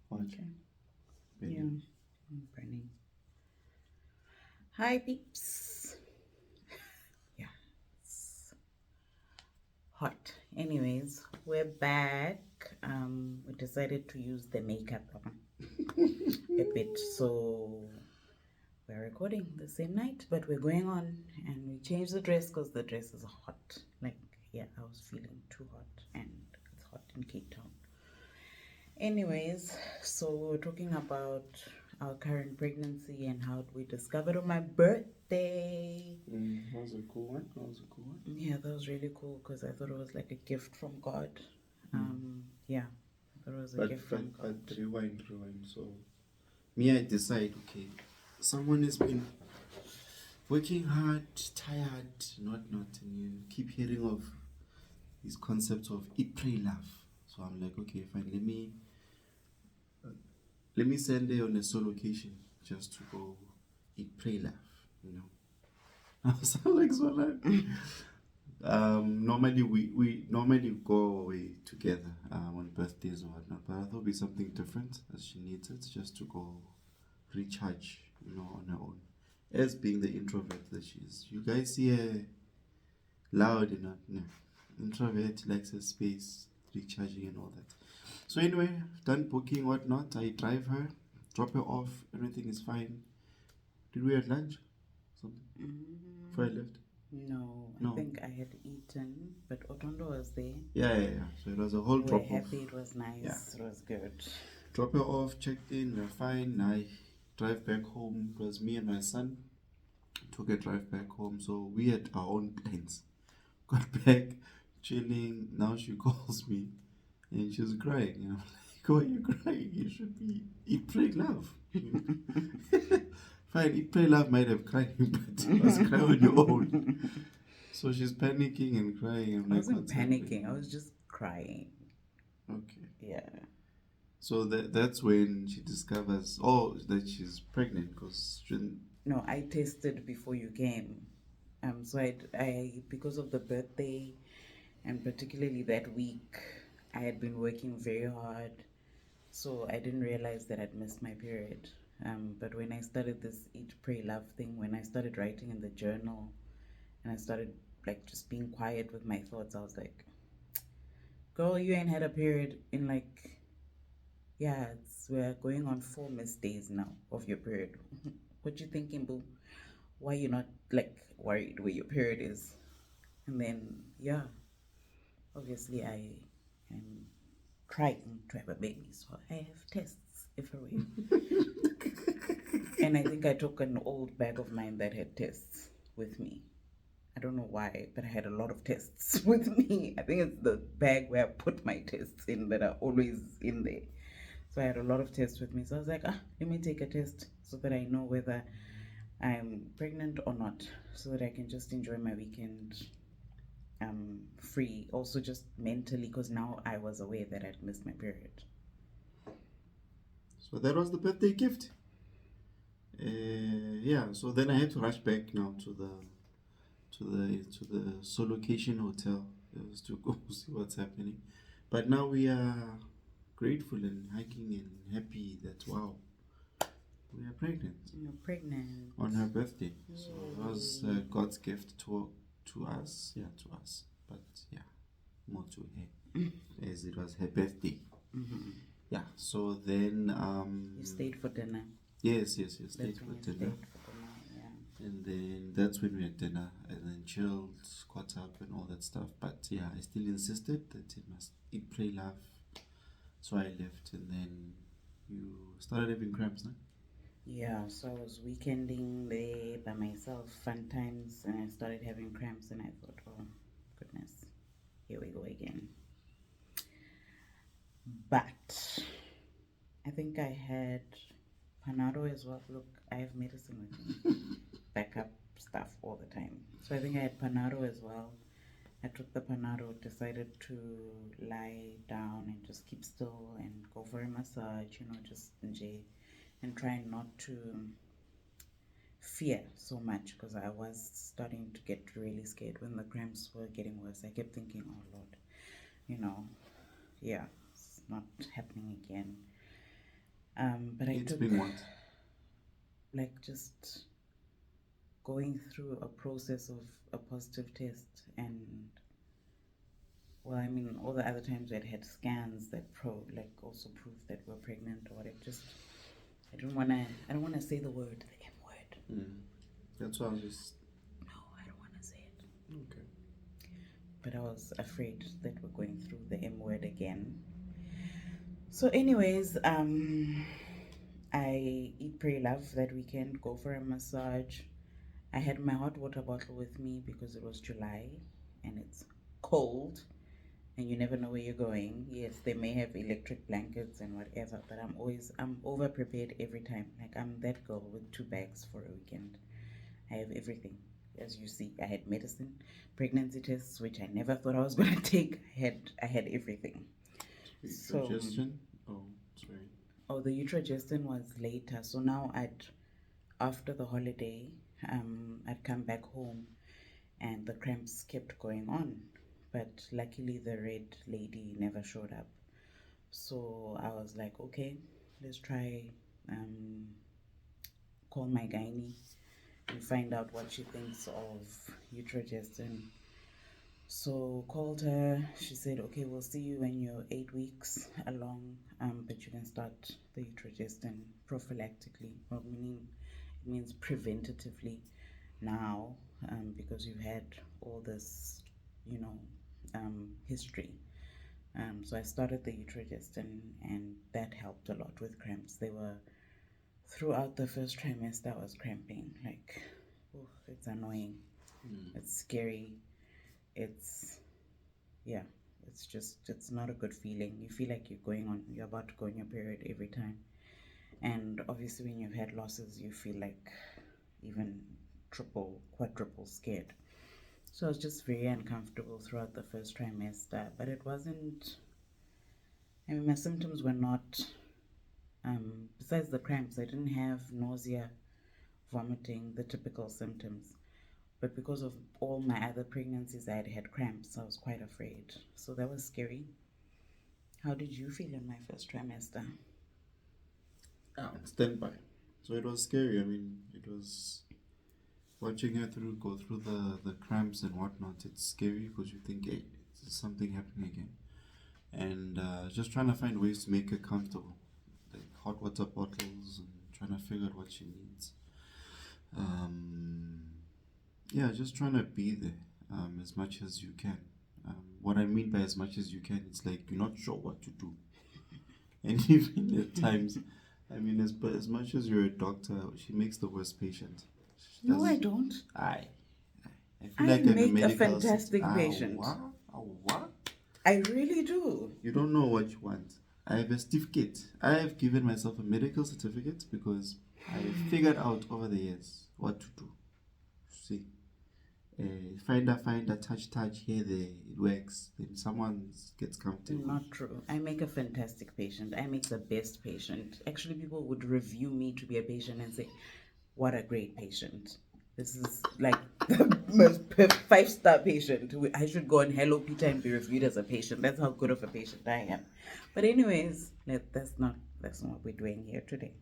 Hot. Okay. Burning. Yeah. Burning. Hi, peeps. Yeah. It's hot. Anyways, we're back. We decided to use the makeup a bit, so we're recording the same night, but we're going on, and we changed the dress because the dress is hot. Like, yeah, I was feeling too hot, and it's hot in Cape Town. Anyways, so we're talking about our current pregnancy and how we discovered on my birthday. That was a cool one. That was a cool one. Yeah, that was really cool because I thought it was like a gift from God. Yeah, I thought it was a gift from God. But rewind. So me, I decide. Okay, someone has been working hard, tired, not, and you keep hearing of these concepts of eat, pray, love. So I'm like, okay, fine. Let me send her on a solo location just to go eat, pray, love. You know. I sound like so like. Normally we normally go away together on birthdays or whatnot, but I thought it'd be something different as she needs it just to go recharge, on her own. As being the introvert that she is, you guys see her loud enough. No, introvert likes her space, recharging and all that. So anyway, done booking whatnot. I drive her, drop her off. Everything is fine. Did we have lunch? Something before I left? No, I No. think I had eaten, but Otondo was there. Yeah. So it was a whole We were drop off. happy, it was nice, Yeah. it was good. Drop her off, checked in, we're fine. I drive back home. It was me and my son. Took a drive back home. So we had our own plans. Got back, chilling. Now she calls me and she's crying. Like, why are you crying? You should be eat, pray, love. Fine, eat, pray, love might have cried, but you must cry on your own. So she's panicking and crying. I'm I like, wasn't what's panicking, happening? I was just crying. Okay. Yeah. So that's when she discovers, that she's pregnant because she didn't. No, I tested before you came. So I because of the birthday and particularly that week, I had been working very hard, so I didn't realize that I'd missed my period. But when I started this Eat, Pray, Love thing, when I started writing in the journal, and I started like just being quiet with my thoughts, I was like, "Girl, you ain't had a period in like, yeah, we're going on 4 missed days now of your period. What you thinking, boo? Why you not like worried where your period is?" And then yeah, obviously I am trying to have a baby, so I have tests everywhere. And I think I took an old bag of mine that had tests with me. I don't know why, but I had a lot of tests with me. I think it's the bag where I put my tests in that are always in there. So I had a lot of tests with me. So I was like, let me take a test so that I know whether I'm pregnant or not, so that I can just enjoy my weekend free. Also, just mentally, because now I was aware that I'd missed my period. So that was the birthday gift. Yeah. So then I had to rush back now to the solo location hotel just to go see what's happening. But now we are grateful and hugging and happy that wow, we are pregnant. You're pregnant. On her birthday. So it was Yay. God's gift to us. Yeah, to us. But yeah, more to her, as it was her birthday. Mm-hmm. Yeah. So then You stayed for dinner. yes, stayed That's for when you dinner. stayed for dinner, yeah. And then that's when we had dinner and then chilled, caught up and all that stuff. But yeah, I still insisted that it must eat, pray, love. So I left and then you started having cramps, no? Yeah, so I was weekending there by myself, fun times, and I started having cramps, and I thought, oh, goodness, here we go again. But I think I had Panado as well. Look, I have medicine with me, backup stuff all the time. So I think I had Panado as well. I took the Panado, decided to lie down and just keep still and go for a massage, just enjoy and try not to fear so much because I was starting to get really scared when the cramps were getting worse. I kept thinking, oh Lord, yeah, it's not happening again. But I It's took been what? like just going through a process of a positive test, and well, I mean, all the other times I'd had scans that like also proved that we're pregnant or whatever. Just I don't wanna say the word, the M word. Mm. That's why I was just No, I don't wanna say it. okay. But I was afraid that we're going through the M word again. So, anyways, I eat, pray, love that weekend. Go for a massage. I had my hot water bottle with me because it was July and it's cold and you never know where you're going. Yes, they may have electric blankets and whatever, but I'm over prepared every time. Like I'm that girl with 2 bags for a weekend. I have everything. As you see, I had medicine, pregnancy tests, which I never thought I was gonna take. I had everything. So, Digestion? Oh, sorry. oh, the utrogestin was later. So now after the holiday, I'd come back home and the cramps kept going on. But luckily, the red lady never showed up. So I was like, okay, let's try um, call my gynae and find out what she thinks of utrogestin. So called her. She said, okay, we'll see you when you're 8 weeks along, but you can start the utrogestin prophylactically, or meaning it means preventatively now, because you've had all this, history. So I started the utrogestin, and that helped a lot with cramps. They were throughout the first trimester. I was cramping like, oh, it's annoying. It's scary. It's yeah. It's not a good feeling. You feel like you're about to go on your period every time. And obviously, when you've had losses, you feel like even triple, quadruple scared. So I was just very uncomfortable throughout the first trimester, but it wasn't. I mean, my symptoms were not. Besides the cramps, I didn't have nausea, vomiting, the typical symptoms. But because of all my other pregnancies, I had had cramps. So I was quite afraid. So that was scary. How did you feel in my first trimester? On standby. So it was scary. I mean, it was watching her go through the cramps and whatnot. It's scary because you think, hey, is something happening again? And just trying to find ways to make her comfortable, like hot water bottles and trying to figure out what she needs. Um, yeah, just trying to be there as much as you can. What I mean by as much as you can, it's like you're not sure what to do. And even at times, I mean, as much as you're a doctor, she makes the worst patient. She No, I does. don't. I, I feel I like I'm a make a medical fantastic patient. what? What? I really do. You don't know what you want. I have a certificate. I have given myself a medical certificate because I figured out over the years what to do. See, find a touch, here, there, it works. Then someone gets comfortable. Not true. I make a fantastic patient. I make the best patient. Actually, people would review me to be a patient and say, what a great patient. This is like the most 5-star patient. I should go on Hello Peter and be reviewed as a patient. That's how good of a patient I am. But anyways, that's not what we're doing here today.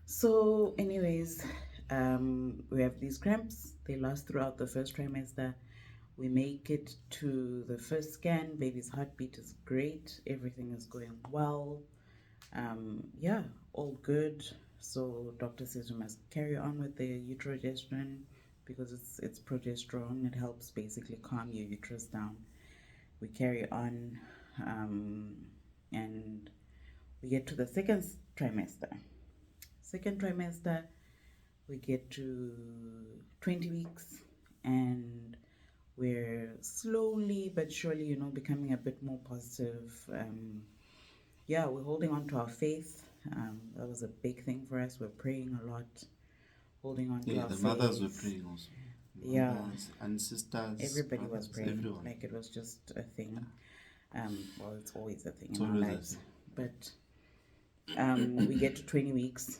So, anyways, we have these cramps. They last throughout the first trimester. We make it to the first scan. Baby's heartbeat is great. Everything is going well. Yeah, all good. So doctor says we must carry on with the utrogestin because it's progesterone. It helps basically calm your uterus down. We carry on, and we get to the second trimester. Second trimester, we get to 20 weeks, and we're slowly but surely, becoming a bit more positive. Yeah, we're holding on to our faith. That was a big thing for us. We're praying a lot, holding on to Yeah, our the faith. mothers were praying also. Yeah, Mothers and sisters. everybody brothers, was praying. Everyone. Like it was just a thing. Well, it's always a thing It's in our always a lives. thing. But we get to 20 weeks,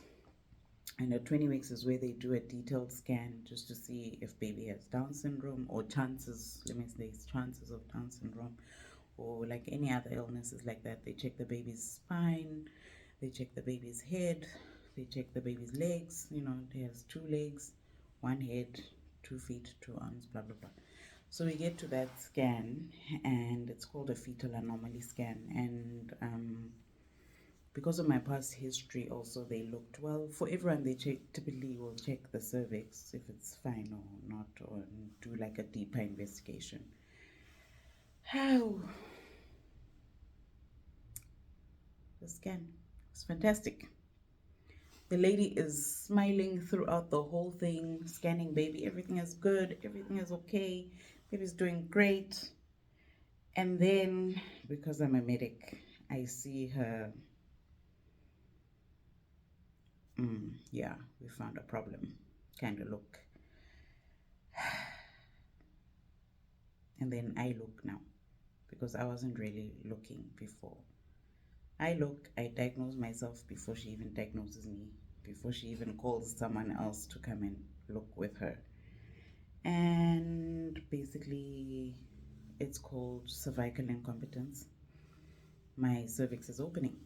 and at 20 weeks is where they do a detailed scan just to see if baby has Down syndrome or chances, let me say, chances of Down syndrome or like any other illnesses like that. They check the baby's spine, They check the baby's head, they check the baby's legs. It has 2 legs, 1 head, 2 feet, 2 arms, blah blah blah. So we get to that scan, and it's called a fetal anomaly scan. And because of my past history, also they looked well. For everyone, they typically will check the cervix if it's fine or not, or do like a deeper investigation. How? The scan was fantastic. The lady is smiling throughout the whole thing, scanning baby. Everything is good. Everything is okay. Baby's doing great. And then, because I'm a medic, I see her. Yeah, we found a problem. Kind of look. And then I look now, because I wasn't really looking before. I look, I diagnose myself before she even diagnoses me, before she even calls someone else to come and look with her. And basically, it's called cervical incompetence. My cervix is opening,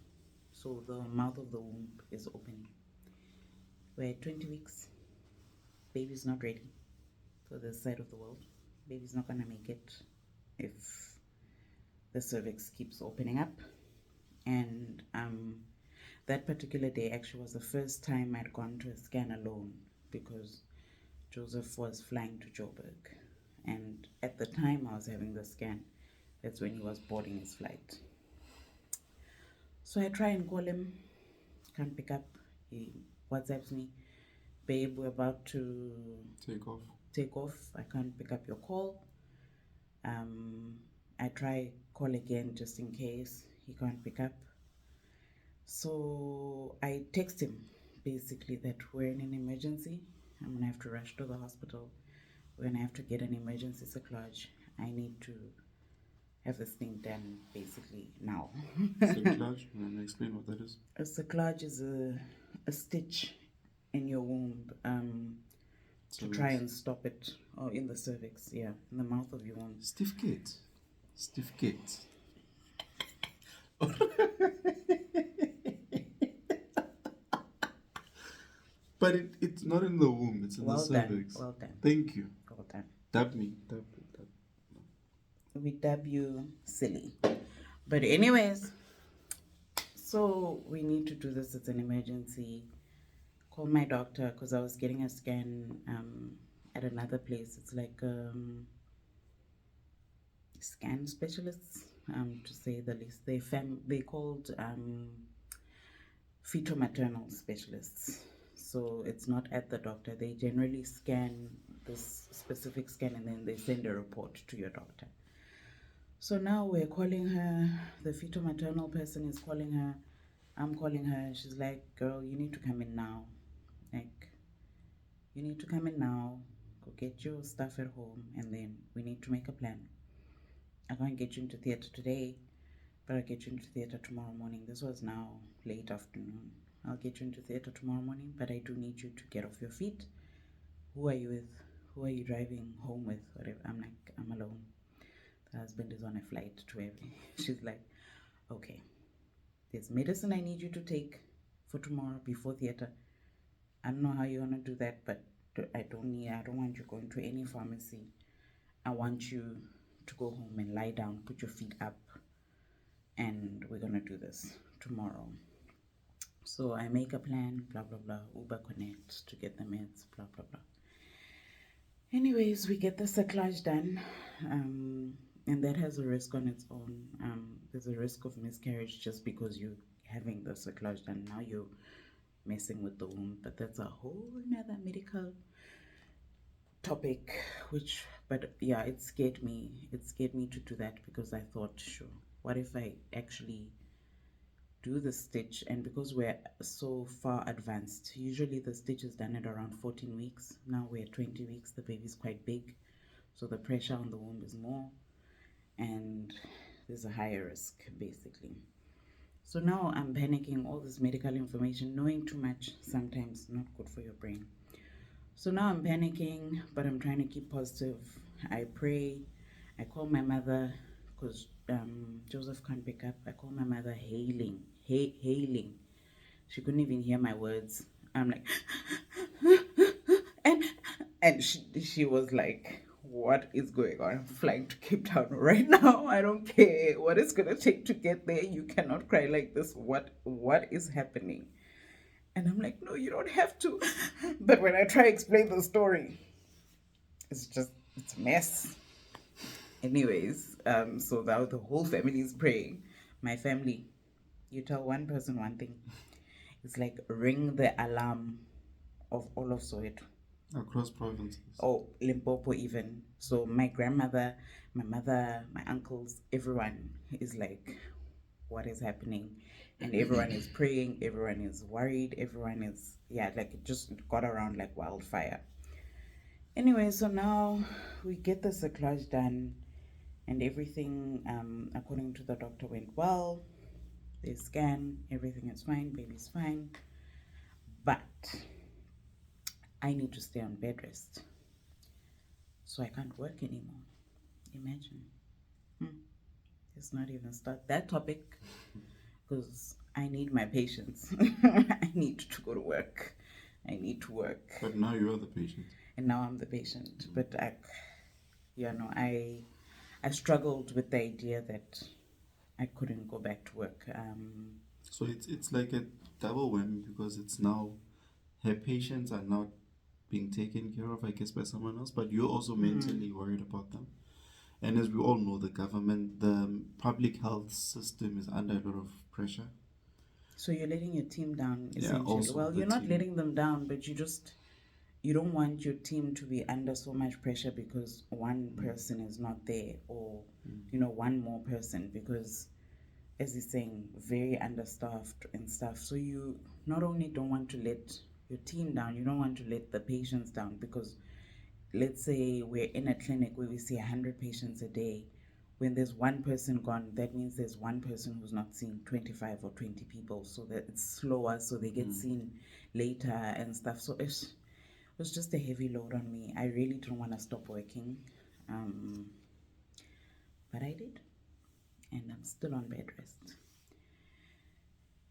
so the mouth of the womb is opening. We're at 20 weeks. Baby's not ready for this side of the world. Baby's not gonna make it if the cervix keeps opening up. And that particular day actually was the first time I'd gone to a scan alone, because Joseph was flying to Joburg, and at the time I was having the scan, that's when he was boarding his flight. So I try and call him, can't pick up. He WhatsApps me, babe, we're about to take off. I can't pick up your call. I try call again just in case he can't pick up. So I text him basically that we're in an emergency. I'm gonna have to rush to the hospital. We're gonna have to get an emergency cerclage. I need to have this thing done basically now. Cerclage, explain what that is. A cerclage is a stitch in your womb to try and stop it, or in the cervix, yeah, in the mouth of your womb. Stiff gate. But it's not in the womb, it's in the cervix. Well done. Thank you. Well done. Dab me. We dab you silly. But anyways, so we need to do this. It's an emergency. Call my doctor, because I was getting a scan at another place. It's like scan specialists, to say the least. They called fetal maternal specialists. So it's not at the doctor. They generally scan this specific scan, and then they send a report to your doctor. So now we're calling her. The fetal maternal person is calling her. I'm calling her. She's like, girl, you need to come in now. Like, you need to come in now. Go get your stuff at home, and then we need to make a plan. I can't get you into theater today, but I'll get you into theater tomorrow morning. This was now late afternoon. I'll get you into theater tomorrow morning, but I do need you to get off your feet. Who are you with? Who are you driving home with? Whatever. I'm like, I'm alone. The husband is on a flight to every. She's like, okay, there's medicine I need you to take for tomorrow before theater. I don't know how you're gonna do that, but I don't want you going to any pharmacy. I want you to go home and lie down, put your feet up, and we're gonna do this tomorrow. So I make a plan, blah blah blah, Uber connect to get the meds, blah blah blah. Anyways, we get the cerclage done, and that has a risk on its own. There's a risk of miscarriage just because you're having the cerclage done. Now you're messing with the womb, but that's a whole nother medical topic. But yeah, it scared me to do that, because I thought, sure, what if I actually do the stitch? And because we're so far advanced, usually the stitch is done at around 14 weeks. Now we're at 20 weeks. The baby's quite big, so the pressure on the womb is more, and there's a higher risk basically. So now I'm panicking. All this medical information, knowing too much sometimes not good for your brain. So now I'm panicking, but I'm trying to keep positive. I pray. I call my mother, because Joseph can't pick up. I call my mother, hailing. She couldn't even hear my words. I'm like, and she was like, what is going on? I'm flying to Cape Town right now. I don't care what it's gonna take to get there. You cannot cry like this. What is happening? And I'm like, no, you don't have to. But when I try to explain the story, it's a mess. Anyways, so now the whole family is praying. My family, you tell one person one thing, it's like ring the alarm of all of Soweto. Across provinces. Oh, Limpopo even. So my grandmother, my mother, my uncles, everyone is like, what is happening? And everyone is praying, everyone is worried, everyone is, yeah, like it just got around like wildfire. Anyway, so now we get the cyclage done and everything, according to the doctor, went well. They scan, everything is fine, baby's fine. But I need to stay on bed rest. So I can't work anymore. Imagine. Let's not even start that topic because I need my patience. I need to go to work. I need to work. But now you're the patient. And now I'm the patient. But I struggled with the idea that I couldn't go back to work. So it's like a double whammy because it's now her patients are not being taken care of, I guess, by someone else, but you're also mentally worried about them. And as we all know, the government, the public health system is under a lot of pressure. So you're letting your team down, Yeah, essentially. also Well, the you're not team. letting them down, but you don't want your team to be under so much pressure because one person is not there, or one more person, because as he's saying, very understaffed and stuff. So you not only don't want to let your team down, you don't want to let the patients down, because let's say we're in a clinic where we see 100 patients a day. When there's one person gone, that means there's one person who's not seeing 25 or 20 people, so that it's slower, so they get seen later and stuff. So it was just a heavy load on me. I really didn't want to stop working, but I did, and I'm still on bed rest.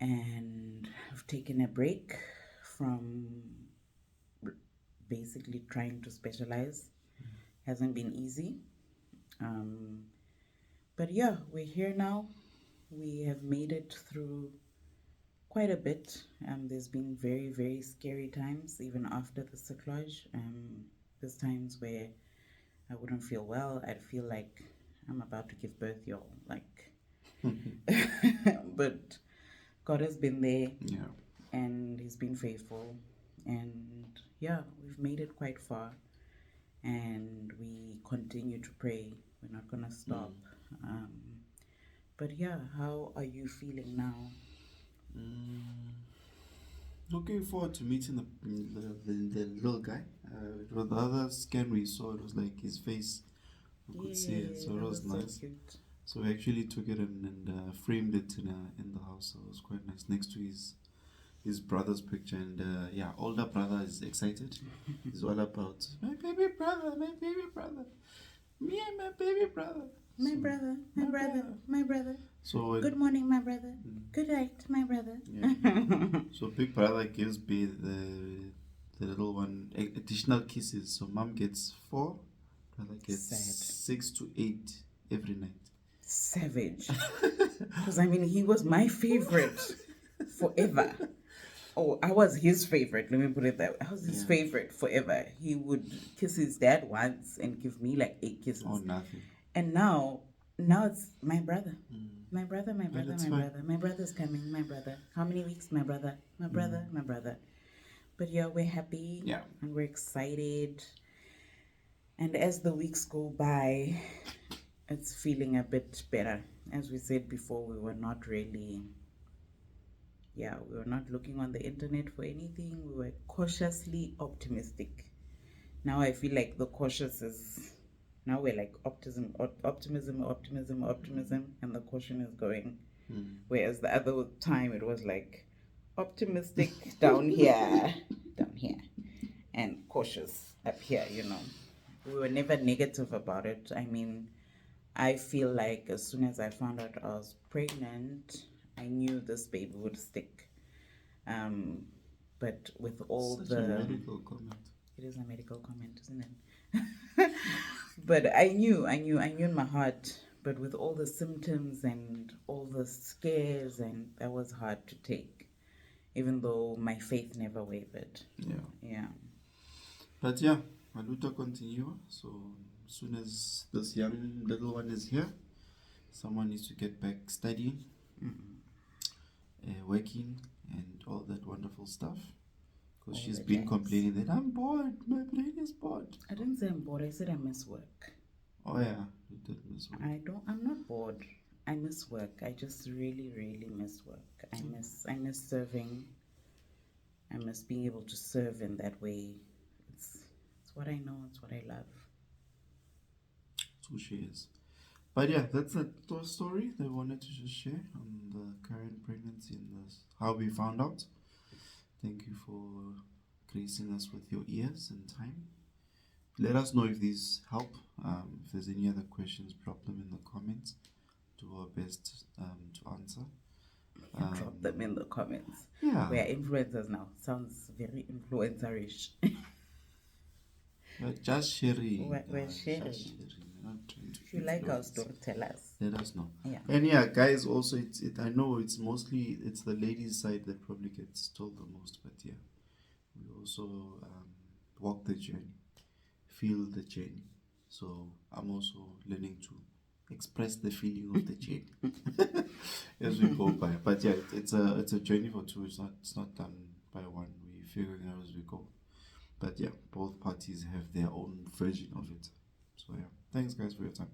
And I've taken a break from basically trying to specialize. Hasn't been easy. But yeah, we're here now. We have made it through quite a bit. There's been very, very scary times, even after the cyclage. There's times where I wouldn't feel well. I'd feel like I'm about to give birth, y'all. Like, but God has been there. Yeah. And He's been faithful. And yeah, we've made it quite far. And we continue to pray. We're not going to stop. But yeah, how are you feeling now? Looking forward to meeting the little guy. The other scan we saw, it was like his face. We could see it, so it was nice. Cute. So we actually took it and framed it in the house. So it was quite nice next to his brother's picture. And yeah, older brother is excited. He's all about my baby brother, me and my baby brother. My brother, my brother, my brother. So good morning, my brother. Good night, my brother. Yeah. So big brother gives the little one additional kisses. So mom gets 4, brother gets Sad. 6 to 8 every night. Savage. Because I mean, he was my favorite forever. Oh, I was his favorite. Let me put it that way. I was his favorite forever. He would kiss his dad once and give me like 8 kisses. Oh, nothing. And now it's my brother. My brother, my brother, my brother. My brother's coming, my brother. How many weeks, my brother? My brother, my brother. But yeah, we're happy. Yeah. And we're excited. And as the weeks go by, it's feeling a bit better. As we said before, we were not looking on the internet for anything. We were cautiously optimistic. Now I feel like the cautious is, now we're like optimism, and the caution is going. Whereas the other time it was like optimistic down here, and cautious up here, We were never negative about it. I mean, I feel like as soon as I found out I was pregnant, I knew this baby would stick. Um, but with all Such a the medical comment. it is a medical comment, isn't it? But I knew in my heart. But with all the symptoms and all the scares, and that was hard to take, even though my faith never wavered. Yeah. Yeah. But yeah, Maluta continua. So as soon as this young little one is here, someone needs to get back studying, working, and all that wonderful stuff. Because All she's the been jazz. complaining that I'm bored, my brain is bored. I didn't say I'm bored. I said I miss work. Oh yeah, you did miss one. I'm not bored. I miss work. I just really, really miss work. I miss serving. I miss being able to serve in that way. It's what I know, it's what I love. So she is. But yeah, that's a story that I wanted to just share on the current pregnancy and this, how we found out. Thank you for gracing us with your ears and time. Let us know if these help. If there's any other questions, drop them in the comments. Do our best to answer. Drop them in the comments. Yeah. We are influencers now. Sounds very influencerish. We're just sharing. We're sharing. Just sharing. We're not trying to If you like our influence. story, tell us. Let us know. Yeah. And yeah, guys, also I know it's mostly it's the ladies' side that probably gets told the most, but yeah, we also walk the journey, feel the journey. So I'm also learning to express the feeling of the journey as we go by. But yeah, it's a journey for two. It's not done by one. We're figuring out as we go. But yeah, both parties have their own version of it. So yeah, thanks guys for your time.